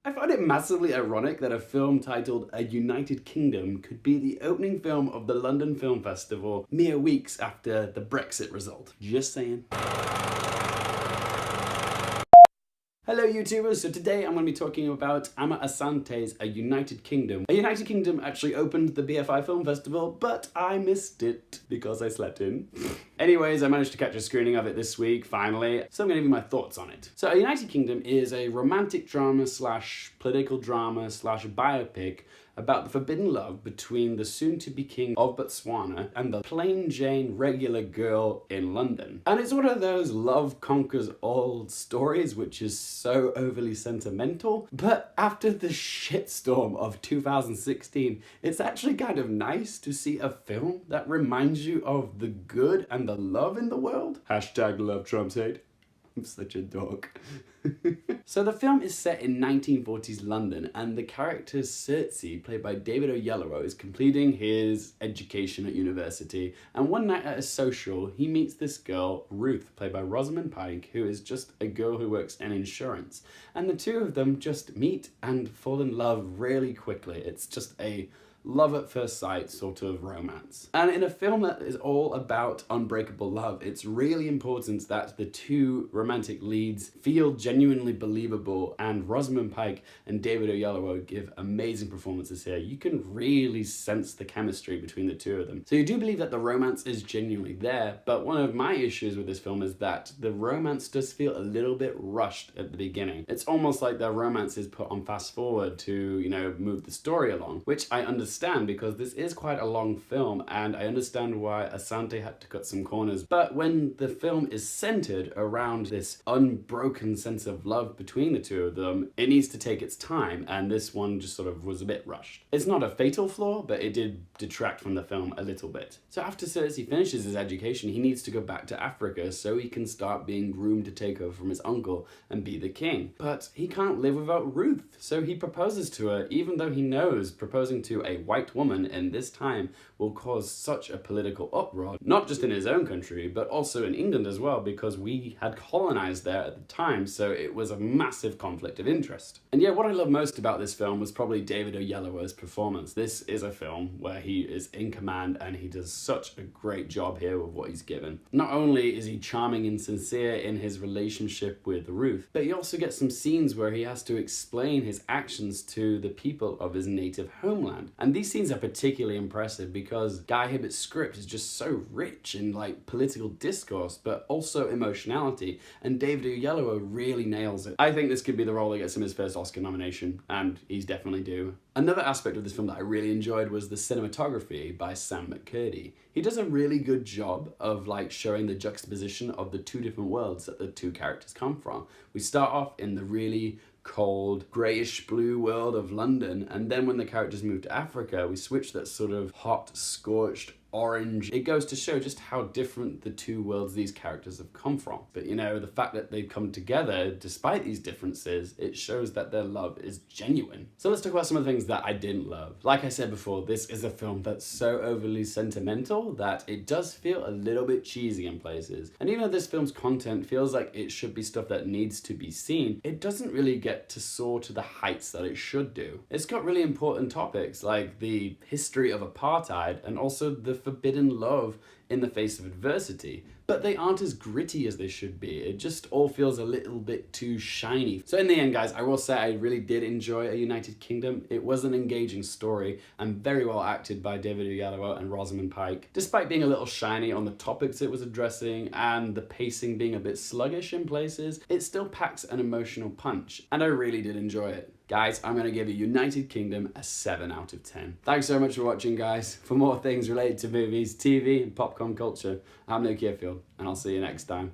I find it massively ironic that a film titled A United Kingdom could be the opening film of the London Film Festival mere weeks after the Brexit result. Just saying. Hello YouTubers, so today I'm going to be talking about Amma Asante's A United Kingdom. A United Kingdom actually opened the BFI Film Festival, but I missed it because I slept in. Anyways, I managed to catch a screening of it this week, finally, so I'm going to give you my thoughts on it. So A United Kingdom is a romantic drama slash political drama slash biopic about the forbidden love between the soon-to-be king of Botswana and the plain Jane regular girl in London. And it's one of those love conquers all stories which is so overly sentimental, but after the shitstorm of 2016, it's actually kind of nice to see a film that reminds you of the good and the love in the world. Hashtag love trumps hate. I'm such a dog. So the film is set in 1940s London, and the character Circe, played by David Oyelowo, is completing his education at university, and one night at a social, he meets this girl, Ruth, played by Rosamund Pike, who is just a girl who works in insurance, and the two of them just meet and fall in love really quickly. It's just a love at first sight sort of romance. And in a film that is all about unbreakable love, it's really important that the two romantic leads feel genuinely believable, and Rosamund Pike and David Oyelowo give amazing performances here. You can really sense the chemistry between the two of them. So you do believe that the romance is genuinely there, but one of my issues with this film is that the romance does feel a little bit rushed at the beginning. It's almost like the romance is put on fast forward to, you know, move the story along, which I understand because this is quite a long film, and I understand why Asante had to cut some corners. But when the film is centered around this unbroken sense of love between the two of them, it needs to take its time, and this one just sort of was a bit rushed. It's not a fatal flaw, but it did detract from the film a little bit. So after Circe finishes his education, he needs to go back to Africa so he can start being groomed to take over from his uncle and be the king. But he can't live without Ruth, so he proposes to her, even though he knows proposing to a white woman in this time will cause such a political uproar, not just in his own country, but also in England as well, because we had colonized there at the time, so it was a massive conflict of interest. And yeah, what I love most about this film was probably David Oyelowo's performance. This is a film where he is in command, and he does such a great job here with what he's given. Not only is he charming and sincere in his relationship with Ruth, but you also get some scenes where he has to explain his actions to the people of his native homeland. And these scenes are particularly impressive because Guy Hibbert's script is just so rich in like political discourse, but also emotionality, and David Oyelowo really nails it. I think this could be the role that gets him his first Oscar nomination, and he's definitely due. Another aspect of this film that I really enjoyed was the cinematography by Sam McCurdy. He does a really good job of like showing the juxtaposition of the two different worlds that the two characters come from. We start off in the really cold, greyish blue world of London, and then when the characters move to Africa, we switch that sort of hot, scorched orange. It goes to show just how different the two worlds these characters have come from. But you know, the fact that they've come together despite these differences, it shows that their love is genuine. So let's talk about some of the things that I didn't love. Like I said before, this is a film that's so overly sentimental that it does feel a little bit cheesy in places. And even though this film's content feels like it should be stuff that needs to be seen, it doesn't really get to soar to the heights that it should do. It's got really important topics like the history of apartheid and also the forbidden love in the face of adversity, but they aren't as gritty as they should be. It just all feels a little bit too shiny. So in the end, guys, I will say I really did enjoy A United Kingdom. It was an engaging story and very well acted by David Oyelowo and Rosamund Pike. Despite being a little shiny on the topics it was addressing and the pacing being a bit sluggish in places, it still packs an emotional punch, and I really did enjoy it. Guys, I'm going to give A United Kingdom a 7 out of 10. Thanks so much for watching, guys. For more things related to movies, TV, and popcorn culture, I'm Hearfield, and I'll see you next time.